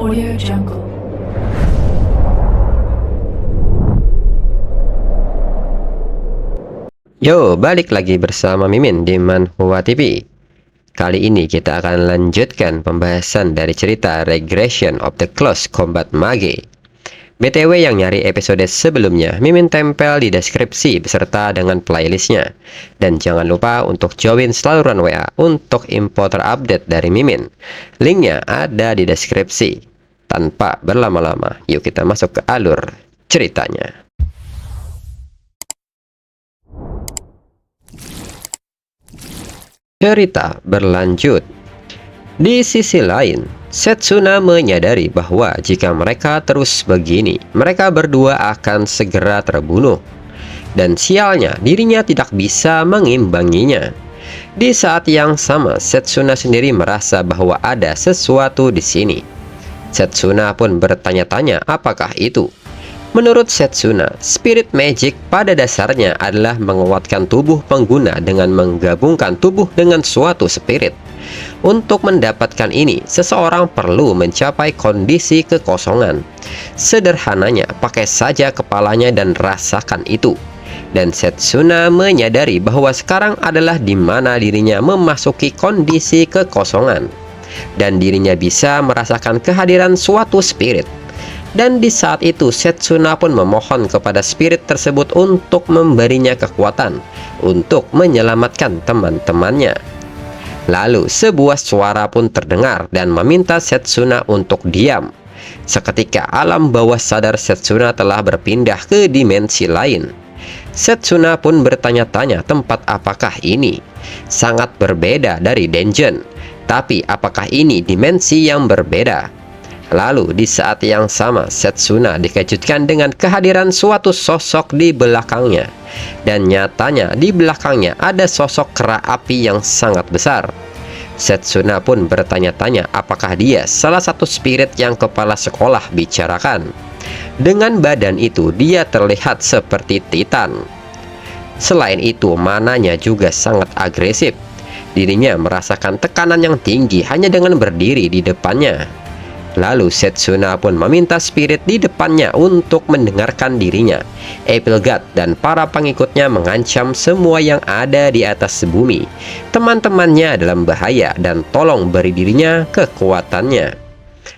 Audio Jungle. Yo, balik lagi bersama Mimin di Manhwa TV. Kali ini kita akan lanjutkan pembahasan dari cerita Regression of the Close Combat Mage. BTW yang nyari episode sebelumnya, Mimin tempel di deskripsi beserta dengan playlistnya. Dan jangan lupa untuk join saluran WA untuk info terupdate dari Mimin. Linknya ada di deskripsi. Tanpa berlama-lama, yuk kita masuk ke alur ceritanya. Cerita berlanjut. Di sisi lain, Setsuna menyadari bahwa jika mereka terus begini, mereka berdua akan segera terbunuh. Dan sialnya, dirinya tidak bisa mengimbanginya. Di saat yang sama, Setsuna sendiri merasa bahwa ada sesuatu di sini. Setsuna pun bertanya-tanya apakah itu. Menurut Setsuna, spirit magic pada dasarnya adalah menguatkan tubuh pengguna dengan menggabungkan tubuh dengan suatu spirit. Untuk mendapatkan ini, seseorang perlu mencapai kondisi kekosongan. Sederhananya, pakai saja kepalanya dan rasakan itu. Dan Setsuna menyadari bahwa sekarang adalah di mana dirinya memasuki kondisi kekosongan. Dan dirinya bisa merasakan kehadiran suatu spirit. Dan di saat itu Setsuna pun memohon kepada spirit tersebut untuk memberinya kekuatan untuk menyelamatkan teman-temannya. Lalu sebuah suara pun terdengar dan meminta Setsuna untuk diam. Seketika alam bawah sadar Setsuna telah berpindah ke dimensi lain. Setsuna pun bertanya-tanya tempat apakah ini. Sangat berbeda dari dungeon. Tapi apakah ini dimensi yang berbeda? Lalu di saat yang sama Setsuna dikejutkan dengan kehadiran suatu sosok di belakangnya. Dan nyatanya di belakangnya ada sosok kera api yang sangat besar. Setsuna pun bertanya-tanya apakah dia salah satu spirit yang kepala sekolah bicarakan. Dengan badan itu dia terlihat seperti Titan. Selain itu mananya juga sangat agresif. Dirinya merasakan tekanan yang tinggi hanya dengan berdiri di depannya. Lalu Setsuna pun meminta spirit di depannya untuk mendengarkan dirinya. Epilgat dan para pengikutnya mengancam semua yang ada di atas bumi. Teman-temannya dalam bahaya dan tolong beri dirinya kekuatannya.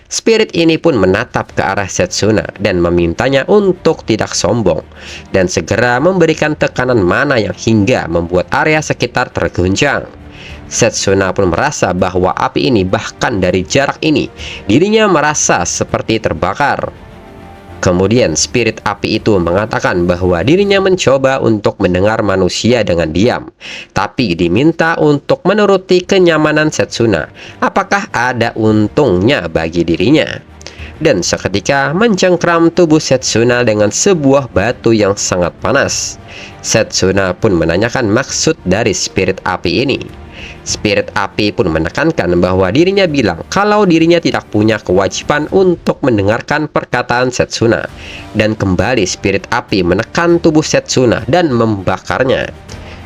Spirit ini pun menatap ke arah Setsuna dan memintanya untuk tidak sombong dan segera memberikan tekanan mana yang hingga membuat area sekitar terguncang. Setsuna pun merasa bahwa api ini bahkan dari jarak ini dirinya merasa seperti terbakar. Kemudian spirit api itu mengatakan bahwa dirinya mencoba untuk mendengar manusia dengan diam, tapi diminta untuk menuruti kenyamanan Setsuna. Apakah ada untungnya bagi dirinya? Dan seketika mencengkram tubuh Setsuna dengan sebuah batu yang sangat panas. Setsuna pun menanyakan maksud dari spirit api ini. Spirit api pun menekankan bahwa dirinya bilang kalau dirinya tidak punya kewajiban untuk mendengarkan perkataan Setsuna. Dan kembali spirit api menekan tubuh Setsuna dan membakarnya.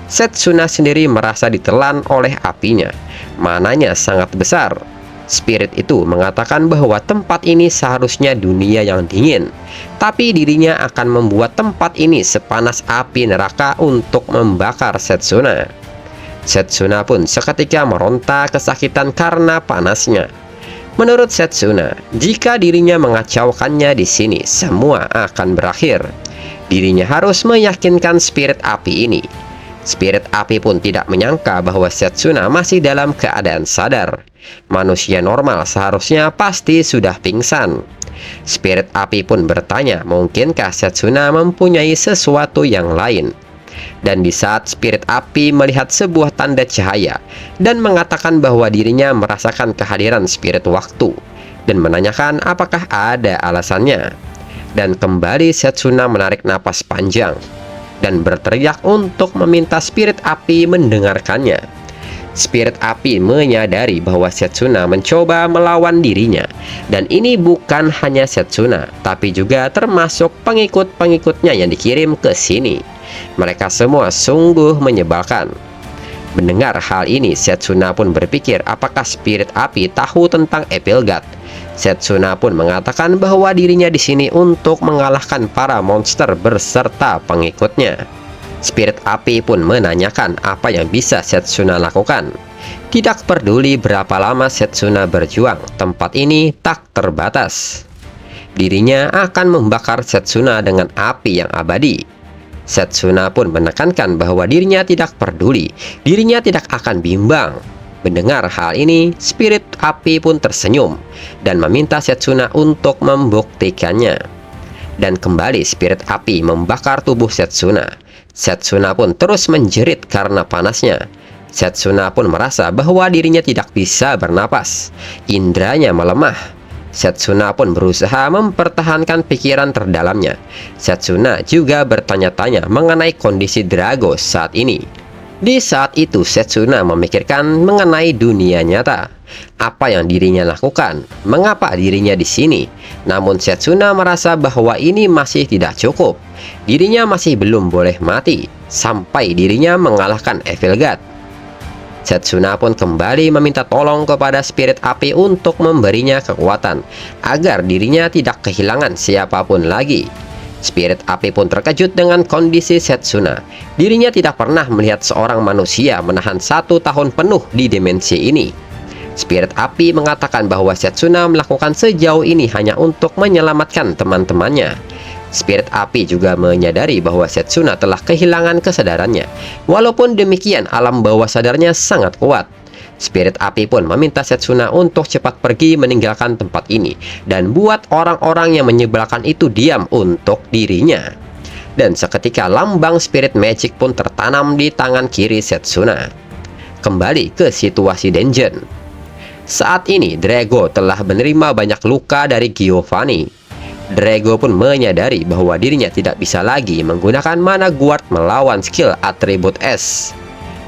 Setsuna sendiri merasa ditelan oleh apinya. Mananya sangat besar. Spirit itu mengatakan bahwa tempat ini seharusnya dunia yang dingin, tapi dirinya akan membuat tempat ini sepanas api neraka untuk membakar Setsuna. Setsuna pun seketika meronta kesakitan karena panasnya. Menurut Setsuna, jika dirinya mengacaukannya di sini, semua akan berakhir. Dirinya harus meyakinkan spirit api ini. Spirit api pun tidak menyangka bahwa Setsuna masih dalam keadaan sadar. Manusia normal seharusnya pasti sudah pingsan. Spirit api pun bertanya, mungkinkah Setsuna mempunyai sesuatu yang lain? Dan di saat spirit api melihat sebuah tanda cahaya dan mengatakan bahwa dirinya merasakan kehadiran spirit waktu dan menanyakan apakah ada alasannya. Dan kembali Setsuna menarik napas panjang dan berteriak untuk meminta spirit api mendengarkannya. Spirit api menyadari bahwa Setsuna mencoba melawan dirinya. Dan ini bukan hanya Setsuna, tapi juga termasuk pengikut-pengikutnya yang dikirim ke sini. Mereka semua sungguh menyebalkan. Mendengar hal ini, Setsuna pun berpikir apakah spirit api tahu tentang Epilgat. Setsuna pun mengatakan bahwa dirinya di sini untuk mengalahkan para monster beserta pengikutnya. Spirit api pun menanyakan apa yang bisa Setsuna lakukan. Tidak peduli berapa lama Setsuna berjuang, tempat ini tak terbatas. Dirinya akan membakar Setsuna dengan api yang abadi. Setsuna pun menekankan bahwa dirinya tidak peduli, dirinya tidak akan bimbang. Mendengar hal ini, spirit api pun tersenyum dan meminta Setsuna untuk membuktikannya. Dan kembali spirit api membakar tubuh Setsuna. Setsuna pun terus menjerit karena panasnya. Setsuna pun merasa bahwa dirinya tidak bisa bernapas. Indranya melemah. Setsuna pun berusaha mempertahankan pikiran terdalamnya. Setsuna juga bertanya-tanya mengenai kondisi Drago saat ini. Di saat itu Setsuna memikirkan mengenai dunia nyata. Apa yang dirinya lakukan? Mengapa dirinya di sini? Namun Setsuna merasa bahwa ini masih tidak cukup. Dirinya masih belum boleh mati sampai dirinya mengalahkan Evil God. Setsuna pun kembali meminta tolong kepada spirit api untuk memberinya kekuatan agar dirinya tidak kehilangan siapapun lagi. Spirit api pun terkejut dengan kondisi Setsuna. Dirinya tidak pernah melihat seorang manusia menahan 1 tahun penuh di dimensi ini. Spirit api mengatakan bahwa Setsuna melakukan sejauh ini hanya untuk menyelamatkan teman-temannya. Spirit api juga menyadari bahwa Setsuna telah kehilangan kesadarannya. Walaupun demikian, alam bawah sadarnya sangat kuat. Spirit api pun meminta Setsuna untuk cepat pergi meninggalkan tempat ini dan buat orang-orang yang menyebalkan itu diam untuk dirinya. Dan seketika lambang spirit magic pun tertanam di tangan kiri Setsuna. Kembali ke situasi dungeon. Saat ini Drago telah menerima banyak luka dari Giovanni. Drago pun menyadari bahwa dirinya tidak bisa lagi menggunakan mana guard melawan skill atribut S.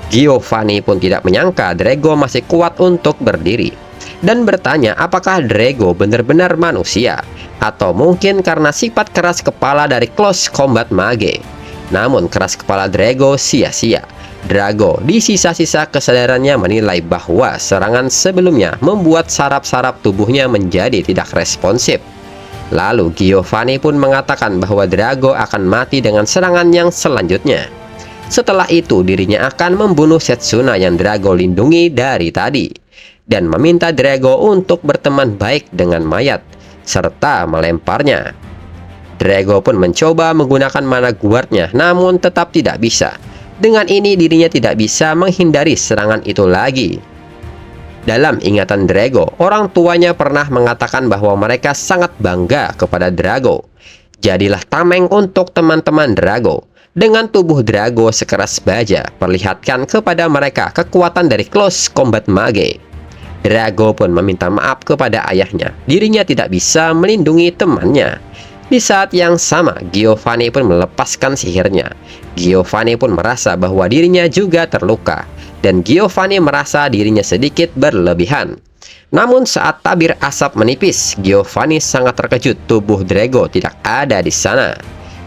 Giovanni pun tidak menyangka Drago masih kuat untuk berdiri dan bertanya apakah Drago benar-benar manusia atau mungkin karena sifat keras kepala dari Close Combat Mage. Namun keras kepala Drago sia-sia. Drago di sisa-sisa kesadarannya menilai bahwa serangan sebelumnya membuat saraf-saraf tubuhnya menjadi tidak responsif. Lalu Giovanni pun mengatakan bahwa Drago akan mati dengan serangan yang selanjutnya. Setelah itu dirinya akan membunuh Setsuna yang Drago lindungi dari tadi dan meminta Drago untuk berteman baik dengan mayat serta melemparnya. Drago pun mencoba menggunakan mana guardnya namun tetap tidak bisa. Dengan ini dirinya tidak bisa menghindari serangan itu lagi. Dalam ingatan Drago, orang tuanya pernah mengatakan bahwa mereka sangat bangga kepada Drago. Jadilah tameng untuk teman-teman Drago. Dengan tubuh Drago sekeras baja, perlihatkan kepada mereka kekuatan dari Close Combat Mage. Drago pun meminta maaf kepada ayahnya. Dirinya tidak bisa melindungi temannya. Di saat yang sama, Giovanni pun melepaskan sihirnya. Giovanni pun merasa bahwa dirinya juga terluka. Dan Giovanni merasa dirinya sedikit berlebihan. Namun saat tabir asap menipis, Giovanni sangat terkejut tubuh Drago tidak ada di sana.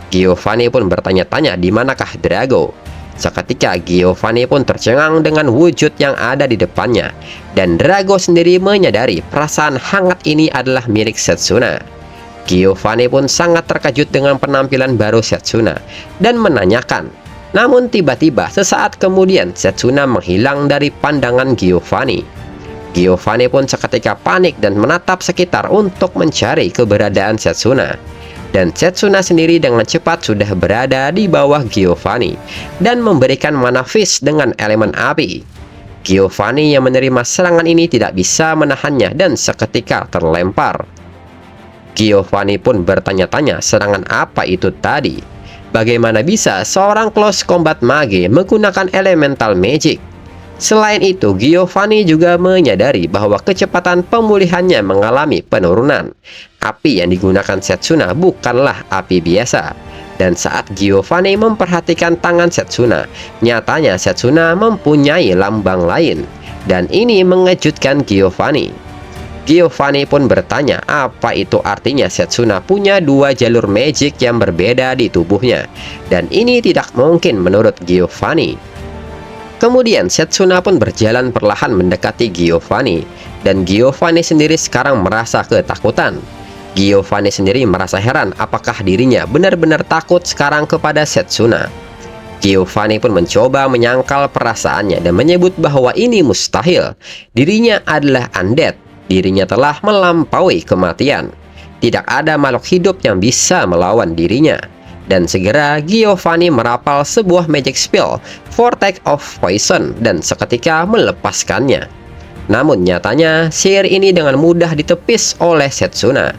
Giovanni pun bertanya-tanya di manakah Drago. Seketika Giovanni pun tercengang dengan wujud yang ada di depannya. Dan Drago sendiri menyadari perasaan hangat ini adalah milik Setsuna. Giovanni pun sangat terkejut dengan penampilan baru Setsuna dan menanyakan. Namun tiba-tiba sesaat kemudian Setsuna menghilang dari pandangan Giovanni. Giovanni pun seketika panik dan menatap sekitar untuk mencari keberadaan Setsuna. Dan Setsuna sendiri dengan cepat sudah berada di bawah Giovanni dan memberikan mana fist dengan elemen api. Giovanni yang menerima serangan ini tidak bisa menahannya dan seketika terlempar. Giovanni pun bertanya-tanya serangan apa itu tadi. Bagaimana bisa seorang Close Combat Mage menggunakan elemental magic? Selain itu, Giovanni juga menyadari bahwa kecepatan pemulihannya mengalami penurunan. Api yang digunakan Setsuna bukanlah api biasa. Dan saat Giovanni memperhatikan tangan Setsuna, nyatanya Setsuna mempunyai lambang lain. Dan ini mengejutkan Giovanni. Giovanni pun bertanya apa itu artinya Setsuna punya 2 jalur magic yang berbeda di tubuhnya. Dan ini tidak mungkin menurut Giovanni. Kemudian Setsuna pun berjalan perlahan mendekati Giovanni, dan Giovanni sendiri sekarang merasa ketakutan. Giovanni sendiri merasa heran apakah dirinya benar-benar takut sekarang kepada Setsuna. Giovanni pun mencoba menyangkal perasaannya dan menyebut bahwa ini mustahil. Dirinya adalah undead, dirinya telah melampaui kematian. Tidak ada makhluk hidup yang bisa melawan dirinya. Dan segera Giovanni merapal sebuah magic spell, Vortex of Poison, dan seketika melepaskannya. Namun nyatanya sihir ini dengan mudah ditepis oleh Setsuna.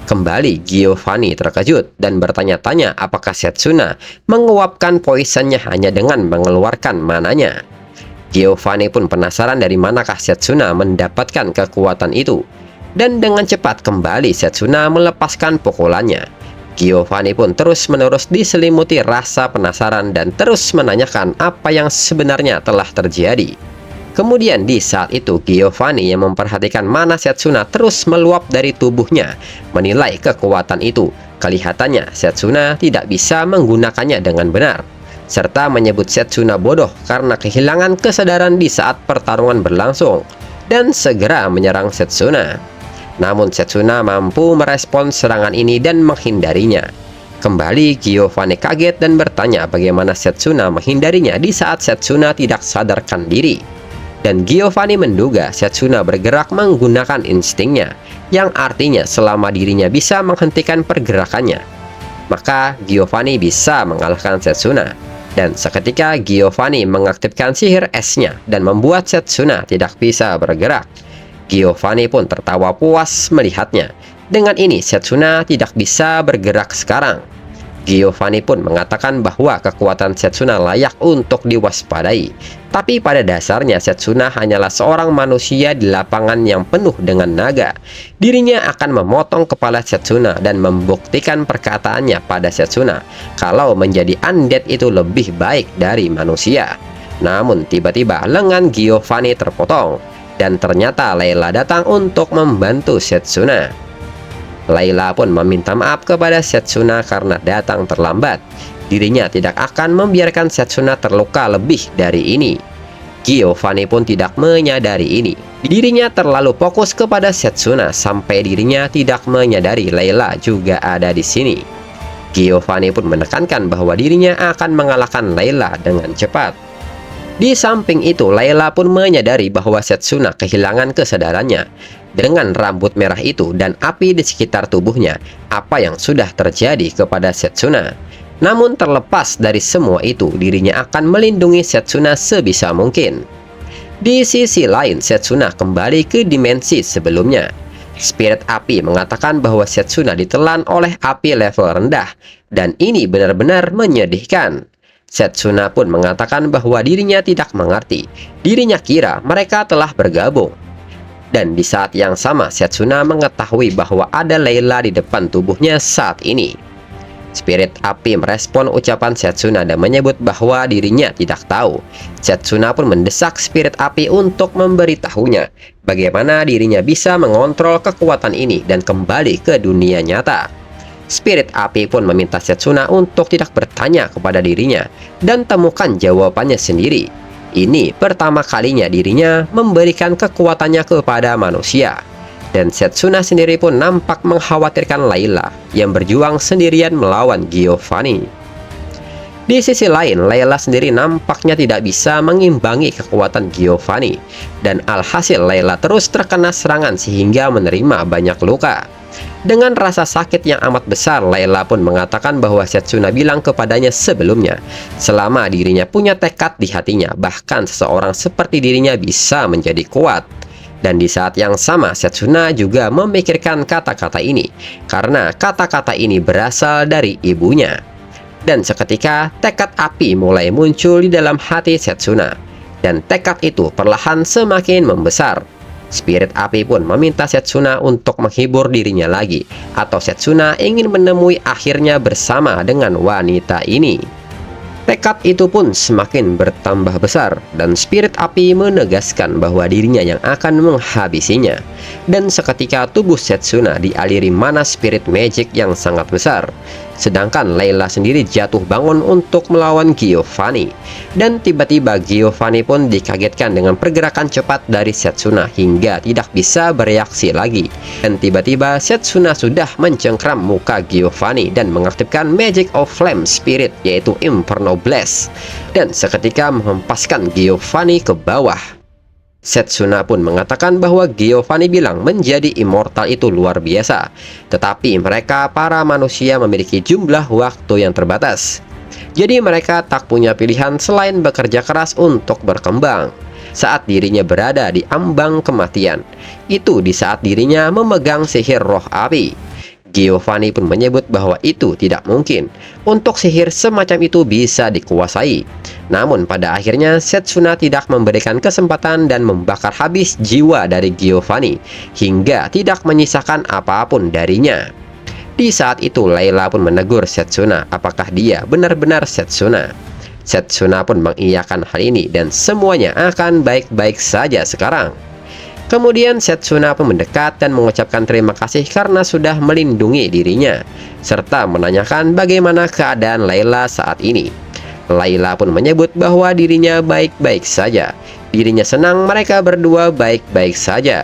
Kembali Giovanni terkejut dan bertanya-tanya apakah Setsuna menguapkan poisonnya hanya dengan mengeluarkan mananya. Giovanni pun penasaran dari manakah Setsuna mendapatkan kekuatan itu. Dan dengan cepat kembali Setsuna melepaskan pukulannya. Giovanni pun terus-menerus diselimuti rasa penasaran dan terus menanyakan apa yang sebenarnya telah terjadi. Kemudian di saat itu Giovanni yang memperhatikan mana Setsuna terus meluap dari tubuhnya, menilai kekuatan itu. Kelihatannya Setsuna tidak bisa menggunakannya dengan benar, serta menyebut Setsuna bodoh karena kehilangan kesadaran di saat pertarungan berlangsung, dan segera menyerang Setsuna. Namun Setsuna mampu merespons serangan ini dan menghindarinya. Kembali Giovanni kaget dan bertanya bagaimana Setsuna menghindarinya di saat Setsuna tidak sadarkan diri. Dan Giovanni menduga Setsuna bergerak menggunakan instingnya, yang artinya selama dirinya bisa menghentikan pergerakannya, maka Giovanni bisa mengalahkan Setsuna. Dan seketika Giovanni mengaktifkan sihir esnya dan membuat Setsuna tidak bisa bergerak. Giovanni pun tertawa puas melihatnya. Dengan ini Setsuna tidak bisa bergerak sekarang. Giovanni pun mengatakan bahwa kekuatan Setsuna layak untuk diwaspadai. Tapi pada dasarnya Setsuna hanyalah seorang manusia di lapangan yang penuh dengan naga. Dirinya akan memotong kepala Setsuna dan membuktikan perkataannya pada Setsuna kalau menjadi undead itu lebih baik dari manusia. Namun tiba-tiba lengan Giovanni terpotong. Dan ternyata Layla datang untuk membantu Setsuna. Layla pun meminta maaf kepada Setsuna karena datang terlambat. Dirinya tidak akan membiarkan Setsuna terluka lebih dari ini. Giovanni pun tidak menyadari ini. Dirinya terlalu fokus kepada Setsuna sampai dirinya tidak menyadari Layla juga ada di sini. Giovanni pun menekankan bahwa dirinya akan mengalahkan Layla dengan cepat. Di samping itu, Layla pun menyadari bahwa Setsuna kehilangan kesadarannya. Dengan rambut merah itu dan api di sekitar tubuhnya, apa yang sudah terjadi kepada Setsuna? Namun terlepas dari semua itu, dirinya akan melindungi Setsuna sebisa mungkin. Di sisi lain, Setsuna kembali ke dimensi sebelumnya. Spirit api mengatakan bahwa Setsuna ditelan oleh api level rendah, dan ini benar-benar menyedihkan. Setsuna pun mengatakan bahwa dirinya tidak mengerti. Dirinya kira mereka telah bergabung. Dan di saat yang sama Setsuna mengetahui bahwa ada Layla di depan tubuhnya saat ini. Spirit api merespon ucapan Setsuna dan menyebut bahwa dirinya tidak tahu. Setsuna pun mendesak spirit api untuk memberitahunya bagaimana dirinya bisa mengontrol kekuatan ini dan kembali ke dunia nyata. Spirit api pun meminta Setsuna untuk tidak bertanya kepada dirinya dan temukan jawabannya sendiri. Ini pertama kalinya dirinya memberikan kekuatannya kepada manusia. Dan Setsuna sendiri pun nampak mengkhawatirkan Layla yang berjuang sendirian melawan Giovanni. Di sisi lain, Layla sendiri nampaknya tidak bisa mengimbangi kekuatan Giovanni. Dan alhasil Layla terus terkena serangan sehingga menerima banyak luka. Dengan rasa sakit yang amat besar, Layla pun mengatakan bahwa Setsuna bilang kepadanya sebelumnya, selama dirinya punya tekad di hatinya, bahkan seseorang seperti dirinya bisa menjadi kuat. Dan di saat yang sama, Setsuna juga memikirkan kata-kata ini, karena kata-kata ini berasal dari ibunya. Dan seketika, tekad api mulai muncul di dalam hati Setsuna. Dan tekad itu perlahan semakin membesar. Spirit api pun meminta Setsuna untuk menghibur dirinya lagi, atau Setsuna ingin menemui akhirnya bersama dengan wanita ini. Tekad itu pun semakin bertambah besar, dan spirit api menegaskan bahwa dirinya yang akan menghabisinya. Dan seketika tubuh Setsuna dialiri mana spirit magic yang sangat besar. Sedangkan Layla sendiri jatuh bangun untuk melawan Giovanni. Dan tiba-tiba Giovanni pun dikagetkan dengan pergerakan cepat dari Setsuna hingga tidak bisa bereaksi lagi. Dan tiba-tiba Setsuna sudah mencengkram muka Giovanni dan mengaktifkan Magic of Flame Spirit, yaitu Inferno Blast, dan seketika menghempaskan Giovanni ke bawah. Setsuna pun mengatakan bahwa Giovanni bilang menjadi immortal itu luar biasa, tetapi mereka para manusia memiliki jumlah waktu yang terbatas. Jadi mereka tak punya pilihan selain bekerja keras untuk berkembang. Saat dirinya berada di ambang kematian, itu di saat dirinya memegang sihir roh api. Giovanni pun menyebut bahwa itu tidak mungkin untuk sihir semacam itu bisa dikuasai. Namun pada akhirnya Setsuna tidak memberikan kesempatan dan membakar habis jiwa dari Giovanni hingga tidak menyisakan apapun darinya. Di saat itu Layla pun menegur Setsuna apakah dia benar-benar Setsuna. Setsuna pun mengiyakan hal ini dan semuanya akan baik-baik saja sekarang. Kemudian Setsuna pun mendekat dan mengucapkan terima kasih karena sudah melindungi dirinya, serta menanyakan bagaimana keadaan Layla saat ini. Layla pun menyebut bahwa dirinya baik-baik saja. Dirinya senang mereka berdua baik-baik saja.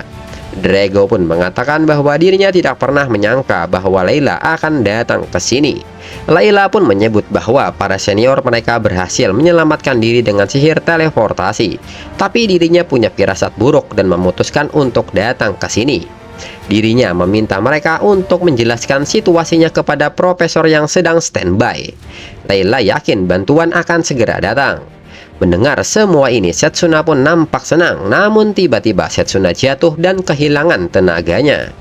Drago pun mengatakan bahwa dirinya tidak pernah menyangka bahwa Layla akan datang ke sini. Layla pun menyebut bahwa para senior mereka berhasil menyelamatkan diri dengan sihir teleportasi, tapi dirinya punya firasat buruk dan memutuskan untuk datang ke sini. Dirinya meminta mereka untuk menjelaskan situasinya kepada profesor yang sedang standby. Layla yakin bantuan akan segera datang. Mendengar semua ini, Setsuna pun nampak senang, namun tiba-tiba Setsuna jatuh dan kehilangan tenaganya.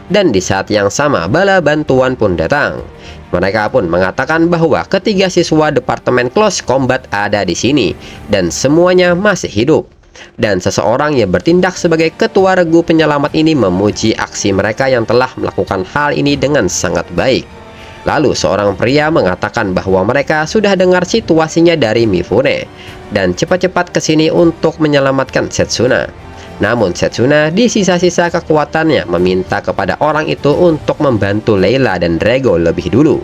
Dan di saat yang sama, bala bantuan pun datang. Mereka pun mengatakan bahwa ketiga siswa Departemen Close Combat ada di sini, dan semuanya masih hidup. Dan seseorang yang bertindak sebagai ketua regu penyelamat ini memuji aksi mereka yang telah melakukan hal ini dengan sangat baik. Lalu seorang pria mengatakan bahwa mereka sudah dengar situasinya dari Mifune dan cepat-cepat ke sini untuk menyelamatkan Setsuna. Namun Setsuna di sisa-sisa kekuatannya meminta kepada orang itu untuk membantu Layla dan Drago lebih dulu.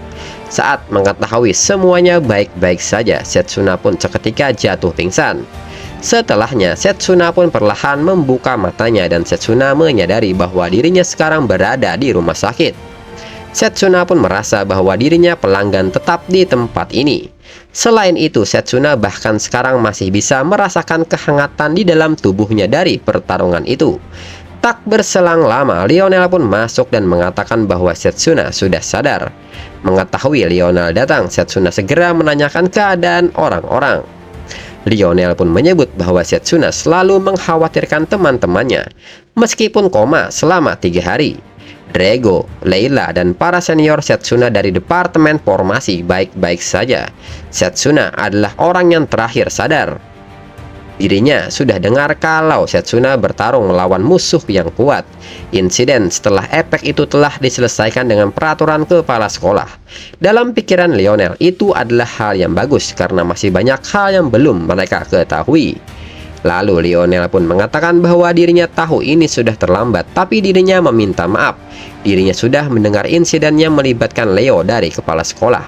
Saat mengetahui semuanya baik-baik saja, Setsuna pun seketika jatuh pingsan. Setelahnya, Setsuna pun perlahan membuka matanya dan Setsuna menyadari bahwa dirinya sekarang berada di rumah sakit. Setsuna pun merasa bahwa dirinya pelanggan tetap di tempat ini. Selain itu, Setsuna bahkan sekarang masih bisa merasakan kehangatan di dalam tubuhnya dari pertarungan itu. Tak berselang lama, Lionel pun masuk dan mengatakan bahwa Setsuna sudah sadar. Mengetahui Lionel datang, Setsuna segera menanyakan keadaan orang-orang. Lionel pun menyebut bahwa Setsuna selalu mengkhawatirkan teman-temannya, meskipun koma selama 3 hari. Drago, Layla, dan para senior Setsuna dari Departemen Formasi baik-baik saja. Setsuna adalah orang yang terakhir sadar. Dirinya sudah dengar kalau Setsuna bertarung melawan musuh yang kuat. Insiden setelah efek itu telah diselesaikan dengan peraturan kepala sekolah. Dalam pikiran Lionel, itu adalah hal yang bagus karena masih banyak hal yang belum mereka ketahui. Lalu Lionel pun mengatakan bahwa dirinya tahu ini sudah terlambat, tapi dirinya meminta maaf. Dirinya sudah mendengar insiden yang melibatkan Leo dari kepala sekolah.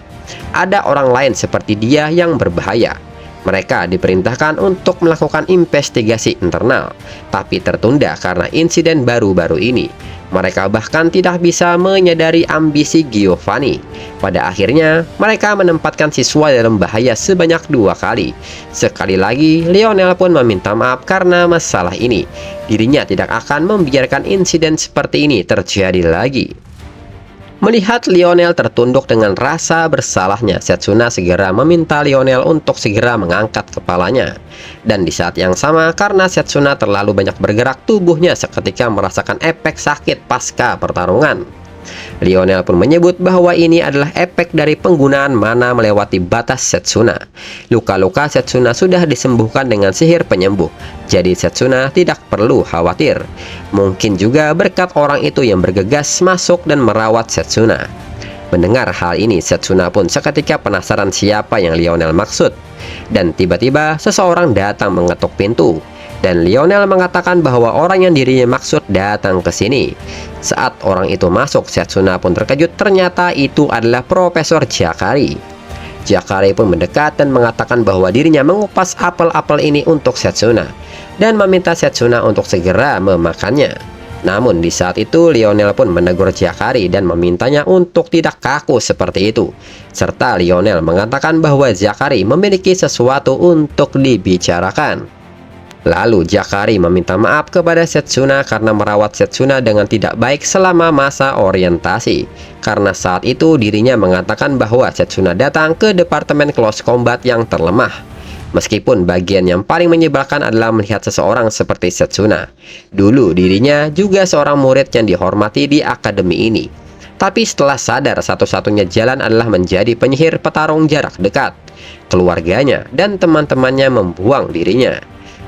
Ada orang lain seperti dia yang berbahaya. Mereka diperintahkan untuk melakukan investigasi internal, tapi tertunda karena insiden baru-baru ini. Mereka bahkan tidak bisa menyadari ambisi Giovanni. Pada akhirnya, mereka menempatkan siswa dalam bahaya sebanyak 2 kali. Sekali lagi, Lionel pun meminta maaf karena masalah ini. Dirinya tidak akan membiarkan insiden seperti ini terjadi lagi. Melihat Lionel tertunduk dengan rasa bersalahnya, Setsuna segera meminta Lionel untuk segera mengangkat kepalanya. Dan di saat yang sama, karena Setsuna terlalu banyak bergerak, tubuhnya seketika merasakan efek sakit pasca pertarungan. Lionel pun menyebut bahwa ini adalah efek dari penggunaan mana melewati batas Setsuna. Luka-luka Setsuna sudah disembuhkan dengan sihir penyembuh, jadi Setsuna tidak perlu khawatir. Mungkin juga berkat orang itu yang bergegas masuk dan merawat Setsuna. Mendengar hal ini, Setsuna pun seketika penasaran siapa yang Lionel maksud. Dan tiba-tiba seseorang datang mengetuk pintu. dan Lionel mengatakan bahwa orang yang dirinya maksud datang ke sini. Saat orang itu masuk, Setsuna pun terkejut, ternyata itu adalah Profesor Jakari. Jakari pun mendekat dan mengatakan bahwa dirinya mengupas apel-apel ini untuk Setsuna dan meminta Setsuna untuk segera memakannya. Namun di saat itu Lionel pun menegur Jakari dan memintanya untuk tidak kaku seperti itu. Serta Lionel mengatakan bahwa Jakari memiliki sesuatu untuk dibicarakan. Lalu Jakari meminta maaf kepada Setsuna karena merawat Setsuna dengan tidak baik selama masa orientasi. Karena saat itu dirinya mengatakan bahwa Setsuna datang ke Departemen Close Combat yang terlemah. Meskipun bagian yang paling menyebalkan adalah melihat seseorang seperti Setsuna. Dulu dirinya juga seorang murid yang dihormati di akademi ini. Tapi setelah sadar satu-satunya jalan adalah menjadi penyihir petarung jarak dekat, keluarganya dan teman-temannya membuang dirinya.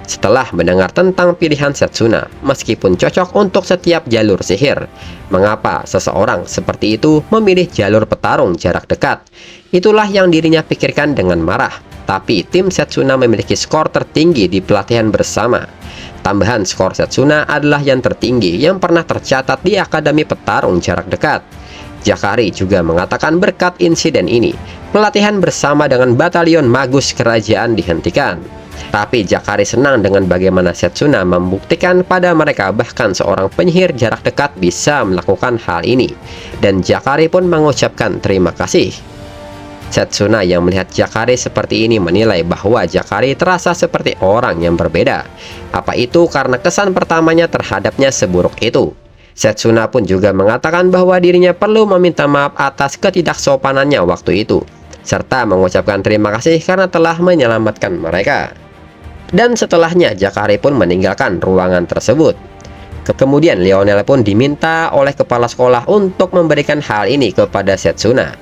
Setelah mendengar tentang pilihan Setsuna, meskipun cocok untuk setiap jalur sihir, mengapa seseorang seperti itu memilih jalur petarung jarak dekat? Itulah yang dirinya pikirkan dengan marah. Tapi tim Setsuna memiliki skor tertinggi di pelatihan bersama. Tambahan skor Setsuna adalah yang tertinggi yang pernah tercatat di Akademi Petarung Jarak Dekat. Jakari juga mengatakan berkat insiden ini, pelatihan bersama dengan Batalion Magus Kerajaan dihentikan. Tapi Jakari senang dengan bagaimana Setsuna membuktikan pada mereka bahkan seorang penyihir jarak dekat bisa melakukan hal ini. Dan Jakari pun mengucapkan terima kasih. Setsuna yang melihat Jakari seperti ini menilai bahwa Jakari terasa seperti orang yang berbeda. Apa itu karena kesan pertamanya terhadapnya seburuk itu? Setsuna pun juga mengatakan bahwa dirinya perlu meminta maaf atas ketidaksopanannya waktu itu, serta mengucapkan terima kasih karena telah menyelamatkan mereka. Dan setelahnya Jakari pun meninggalkan ruangan tersebut. Kemudian Lionel pun diminta oleh kepala sekolah untuk memberikan hal ini kepada Setsuna.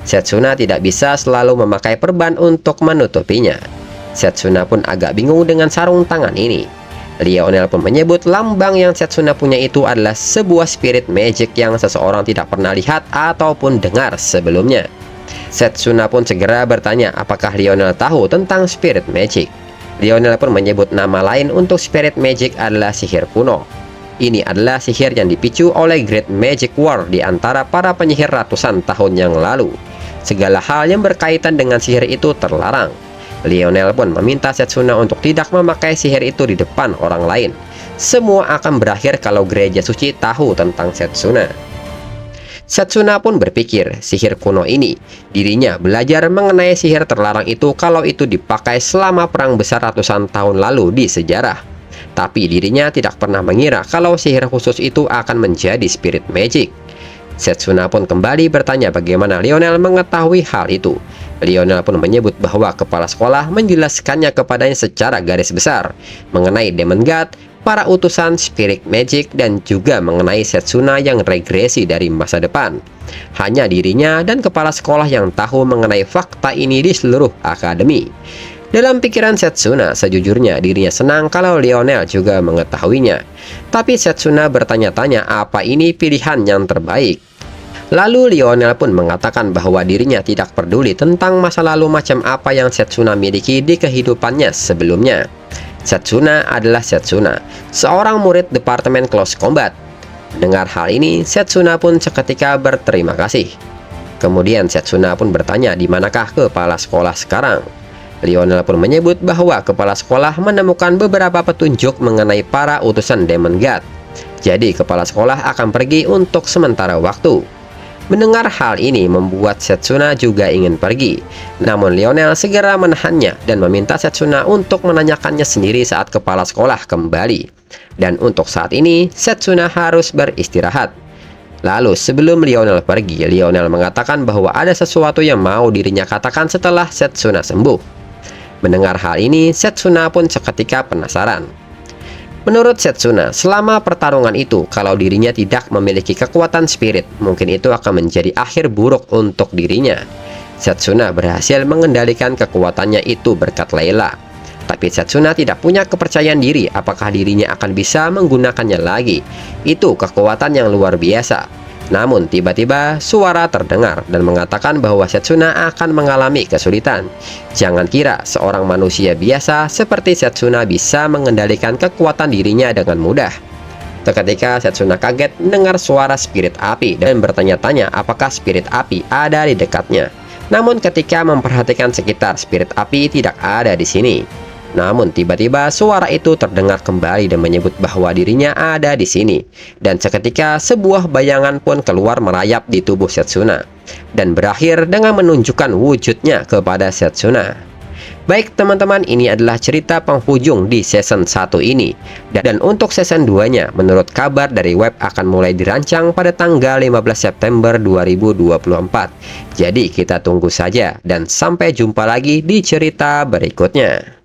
Setsuna tidak bisa selalu memakai perban untuk menutupinya. Setsuna pun agak bingung dengan sarung tangan ini. Lionel pun menyebut lambang yang Setsuna punya itu adalah sebuah spirit magic yang seseorang tidak pernah lihat ataupun dengar sebelumnya. Setsuna pun segera bertanya apakah Lionel tahu tentang spirit magic. Lionel pun menyebut nama lain untuk spirit magic adalah sihir kuno. Ini adalah sihir yang dipicu oleh Great Magic War di antara para penyihir ratusan tahun yang lalu. Segala hal yang berkaitan dengan sihir itu terlarang. Lionel pun meminta Setsuna untuk tidak memakai sihir itu di depan orang lain. Semua akan berakhir kalau gereja suci tahu tentang Setsuna. Setsuna pun berpikir sihir kuno ini, dirinya belajar mengenai sihir terlarang itu kalau itu dipakai selama perang besar ratusan tahun lalu di sejarah. Tapi dirinya tidak pernah mengira kalau sihir khusus itu akan menjadi spirit magic. Setsuna pun kembali bertanya bagaimana Lionel mengetahui hal itu. Lionel pun menyebut bahwa kepala sekolah menjelaskannya kepadanya secara garis besar mengenai Demon God, para utusan spirit magic, dan juga mengenai Setsuna yang regresi dari masa depan. Hanya dirinya dan kepala sekolah yang tahu mengenai fakta ini di seluruh akademi. Dalam pikiran Setsuna, sejujurnya dirinya senang kalau Lionel juga mengetahuinya. Tapi Setsuna bertanya-tanya apa ini pilihan yang terbaik. Lalu Lionel pun mengatakan bahwa dirinya tidak peduli tentang masa lalu macam apa yang Setsuna miliki di kehidupannya sebelumnya. Setsuna adalah Setsuna, seorang murid Departemen Close Combat. Dengar hal ini, Setsuna pun seketika berterima kasih. Kemudian Setsuna pun bertanya di manakah kepala sekolah sekarang. Lionel pun menyebut bahwa kepala sekolah menemukan beberapa petunjuk mengenai para utusan Demon God. Jadi kepala sekolah akan pergi untuk sementara waktu. Mendengar hal ini membuat Setsuna juga ingin pergi. Namun Lionel segera menahannya dan meminta Setsuna untuk menanyakannya sendiri saat kepala sekolah kembali. Dan untuk saat ini, Setsuna harus beristirahat. Lalu sebelum Lionel pergi, Lionel mengatakan bahwa ada sesuatu yang mau dirinya katakan setelah Setsuna sembuh. Mendengar hal ini, Setsuna pun seketika penasaran. Menurut Setsuna, selama pertarungan itu, kalau dirinya tidak memiliki kekuatan spirit, mungkin itu akan menjadi akhir buruk untuk dirinya. Setsuna berhasil mengendalikan kekuatannya itu berkat Layla. Tapi Setsuna tidak punya kepercayaan diri apakah dirinya akan bisa menggunakannya lagi. Itu kekuatan yang luar biasa. Namun tiba-tiba suara terdengar dan mengatakan bahwa Setsuna akan mengalami kesulitan. Jangan kira seorang manusia biasa seperti Setsuna bisa mengendalikan kekuatan dirinya dengan mudah. Seketika Setsuna kaget mendengar suara spirit api dan bertanya-tanya apakah spirit api ada di dekatnya. Namun ketika memperhatikan sekitar, spirit api tidak ada di sini. Namun tiba-tiba suara itu terdengar kembali dan menyebut bahwa dirinya ada di sini. Dan seketika sebuah bayangan pun keluar merayap di tubuh Setsuna dan berakhir dengan menunjukkan wujudnya kepada Setsuna. Baik teman-teman, ini adalah cerita penghujung di season 1 ini. Dan untuk season 2-nya, menurut kabar dari web akan mulai dirancang pada tanggal 15 September 2024. Jadi kita tunggu saja dan sampai jumpa lagi di cerita berikutnya.